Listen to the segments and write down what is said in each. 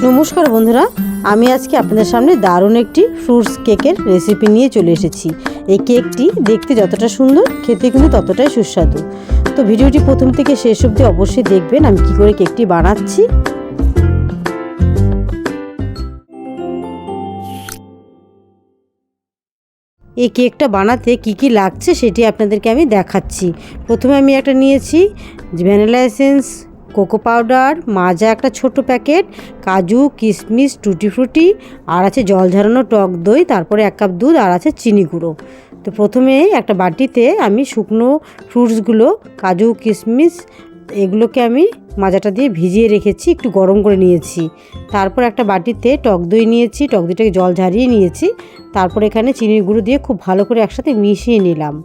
নমস্কার বন্ধুরা, আমি আজকে আপনাদের সামনে দারুণ একটি ফ্রুটস কেকের রেসিপি নিয়ে চলে এসেছি। এই কেকটি দেখতে যতটা সুন্দর, খেতে কিন্তু ততটাই সুস্বাদু। তো ভিডিওটি প্রথম থেকে শেষ অবধি অবশ্যই দেখবেন আমি কী করে কেকটি বানাচ্ছি। এই কেকটা বানাতে কি কি লাগছে সেটি আপনাদেরকে আমি দেখাচ্ছি। প্রথমে আমি একটা নিয়েছি ভ্যানিলা এসেন্স, কোকো পাউডার, মাজা একটা ছোট প্যাকেট, কাজু, কিশমিশ, টুটি ফ্রুটি, আর আছে জল ঝরানো টক দই, তারপরে 1 কাপ দুধ, আর আছে চিনি গুঁড়ো। তো প্রথমে একটা বাটিতে আমি শুকনো ফ্রুটসগুলো, কাজু, কিশমিশ, এগুলোকে আমি মাজাটা দিয়ে ভিজিয়ে রেখেছি, একটু গরম করে নিয়েছি। তারপর একটা বাটিতে টক দই নিয়েছি, টক দইটাকে জল ঝরিয়ে নিয়েছি। তারপর এখানে চিনির গুঁড়ো দিয়ে খুব ভালো করে একসাথে মিশিয়ে নিলাম।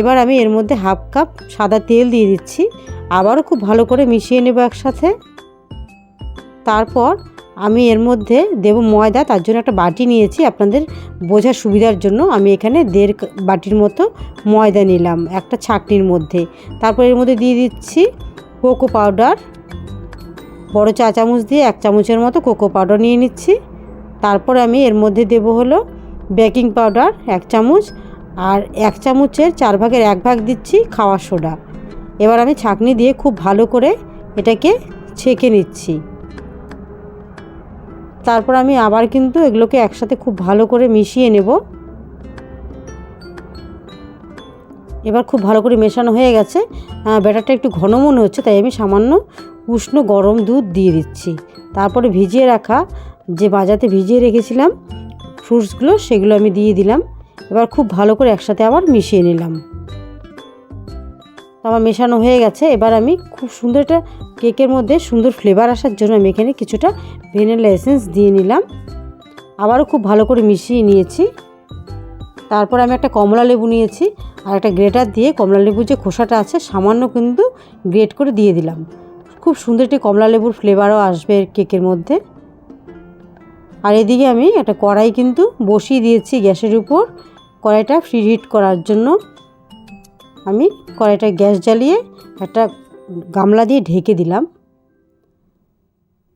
এবার আমি এর মধ্যে 1/2 কাপ সাদা তেল দিয়ে দিচ্ছি, আবারও খুব ভালো করে মিশিয়ে নেব একসাথে। তারপর আমি এর মধ্যে দেব ময়দা, তার জন্য একটা বাটি নিয়েছি। আপনাদের বোঝার সুবিধার জন্য আমি এখানে 1.5 বাটির মতো ময়দা নিলাম একটা ছাঁকনির মধ্যে। তারপর এর মধ্যে দিয়ে দিচ্ছি কোকো পাউডার, বড় চা চামচ দিয়ে 1 চামচের মতো কোকো পাউডার নিয়ে নিচ্ছি। তারপর আমি এর মধ্যে দেব হলো বেকিং পাউডার 1 চামচ, আর 1 চামচের 4 ভাগের 1 ভাগ দিচ্ছি খাওয়ার সোডা। এবার আমি ছাঁকনি দিয়ে খুব ভালো করে এটাকে ছেঁকে নিচ্ছি। তারপর আমি আবার কিন্তু এগুলোকে একসাথে খুব ভালো করে মিশিয়ে নেব। এবার খুব ভালো করে মেশানো হয়ে গেছে। ব্যাটারটা একটু ঘন মনে হচ্ছে, তাই আমি সামান্য উষ্ণ গরম দুধ দিয়ে দিচ্ছি। তারপরে ভিজিয়ে রাখা যে মাজাতে ভিজিয়ে রেখেছিলাম ফ্রুটসগুলো, সেগুলো আমি দিয়ে দিলাম। এবার খুব ভালো করে একসাথে আবার মিশিয়ে নিলাম। আমার মেশানো হয়ে গেছে। এবার আমি খুব সুন্দর একটা কেকের মধ্যে সুন্দর ফ্লেভার আসার জন্য আমি এখানে কিছুটা ভ্যানিলা এসেন্স দিয়ে নিলাম। আবারও খুব ভালো করে মিশিয়ে নিয়েছি। তারপর আমি একটা কমলা লেবু নিয়েছি, আর একটা গ্রেটার দিয়ে কমলা লেবুর যে খোসাটা আছে সামান্য কিন্তু গ্রেট করে দিয়ে দিলাম। খুব সুন্দর একটি কমলা লেবুর ফ্লেভারও আসবে কেকের মধ্যে। আর এদিকে আমি একটা কড়াই কিন্তু বসিয়ে দিয়েছি গ্যাসের উপর, কড়াইটা প্রিহিট করার জন্য। আমি কড়াইটা গ্যাস জ্বালিয়ে একটা গামলা দিয়ে ঢেকে দিলাম।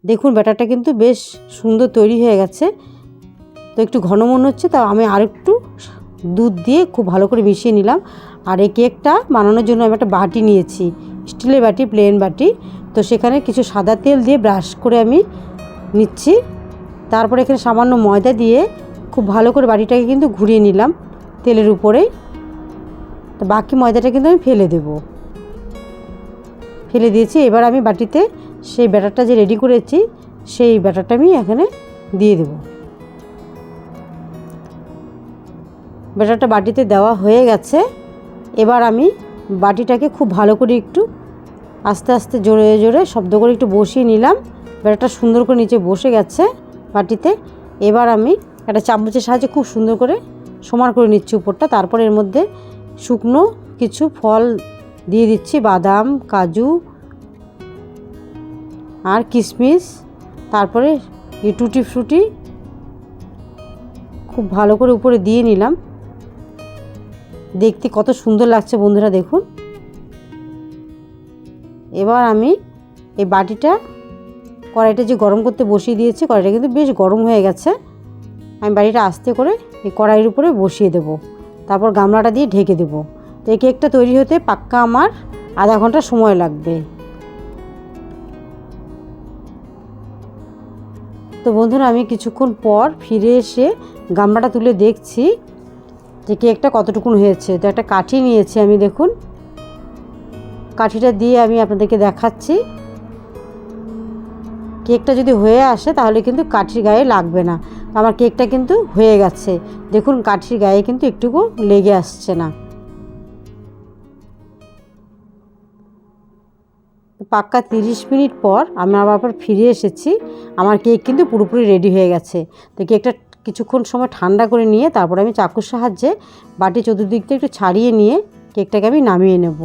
দেখুন ব্যাটারটা কিন্তু বেশ সুন্দর তৈরি হয়ে গেছে। তো একটু ঘন মনে হচ্ছে, তা আমি আরেকটু দুধ দিয়ে খুব ভালো করে মিশিয়ে নিলাম। আর এই কেকটা বানানোর জন্য আমি একটা বাটি নিয়েছি, স্টিলের বাটি, প্লেন বাটি। তো সেখানে কিছু সাদা তেল দিয়ে ব্রাশ করে আমি নিচ্ছি। তারপরে এখানে সামান্য ময়দা দিয়ে খুব ভালো করে বাটিটাকে কিন্তু ঘুরিয়ে নিলাম তেলের উপরেই। তো বাকি ময়দাটা কিন্তু আমি ফেলে দিয়েছি। এবার আমি বাটিতে সেই ব্যাটারটা যে রেডি করেছি সেই ব্যাটারটা আমি এখানে দিয়ে দেব। ব্যাটারটা বাটিতে দেওয়া হয়ে গেছে। এবার আমি বাটিটাকে খুব ভালো করে একটু আস্তে আস্তে জোরে জোরে শব্দ করে একটু বসিয়ে নিলাম। ব্যাটারটা সুন্দর করে নিচে বসে গেছে বাটিতে। এবার আমি একটা চামচের সাহায্যে খুব সুন্দর করে সমান করে নিচ্ছি উপরটা। তারপর এর মধ্যে শুকনো কিছু ফল দিয়ে দিচ্ছি, বাদাম, কাজু আর কিশমিশ, তারপরে এই টুটি ফ্রুটি খুব ভালো করে উপরে দিয়ে নিলাম। দেখতে কত সুন্দর লাগছে বন্ধুরা, দেখুন। এবার আমি এই বাটিটা কড়াইটা যে গরম করতে বসিয়ে দিয়েছি, কড়াইটা কিন্তু বেশ গরম হয়ে গেছে। আমি বাটিটা আস্তে করে এই কড়াইয়ের উপরে বসিয়ে দেব। তারপর গামলাটা দিয়ে ঢেকে দেব। তো এই কেকটা তৈরি হতে পাক্কা আমার আধা ঘন্টা সময় লাগবে। তো বন্ধুরা আমি কিছুক্ষণ পর ফিরে এসে গামলাটা তুলে দেখছি যে কেকটা কতটুকুন হয়েছে। তো একটা কাঠি নিয়েছি আমি, দেখুন কাঠিটা দিয়ে আমি আপনাদেরকে দেখাচ্ছি। কেকটা যদি হয়ে আসে তাহলে কিন্তু কাঠির গায়ে লাগবে না। আমার কেকটা কিন্তু হয়ে গেছে, দেখুন কাঠির গায়ে কিন্তু একটুকু লেগে আসছে না। পাক্কা 30 মিনিট পর আমি আবার ফিরে এসেছি। আমার কেক কিন্তু পুরোপুরি রেডি হয়ে গেছে। তো কেকটা কিছুক্ষণ সময় ঠান্ডা করে নিয়ে তারপর আমি চাকুর সাহায্যে বাটি চতুর্দিক থেকে একটু ছাড়িয়ে নিয়ে কেকটাকে আমি নামিয়ে নেব।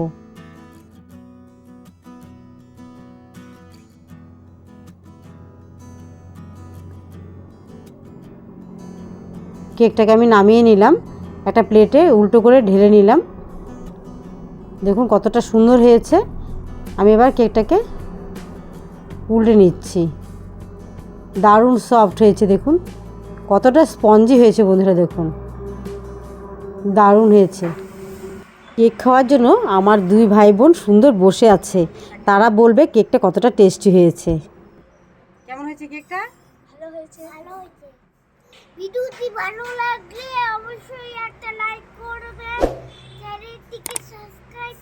কেকটাকে আমি নামিয়ে নিলাম, একটা প্লেটে উল্টো করে ঢেলে নিলাম। দেখুন কতটা সুন্দর হয়েছে। আমি এবার কেকটাকে উল্টে নিচ্ছি। দারুণ সফট হয়েছে, দেখুন কতটা স্পঞ্জি হয়েছে বন্ধুরা, দেখুন দারুণ হয়েছে। কেক খাওয়ার জন্য আমার দুই ভাই বোন সুন্দর বসে আছে, তারা বলবে কেকটা কতটা টেস্টি হয়েছে। কেমন হয়েছে কেকটা? ভালো হয়েছে, ভালো হয়েছে। ভিডিওটি ভালো লাগলে অবশ্যই একটা লাইক করবেন, চ্যানেলটিকে সাবস্ক্রাইব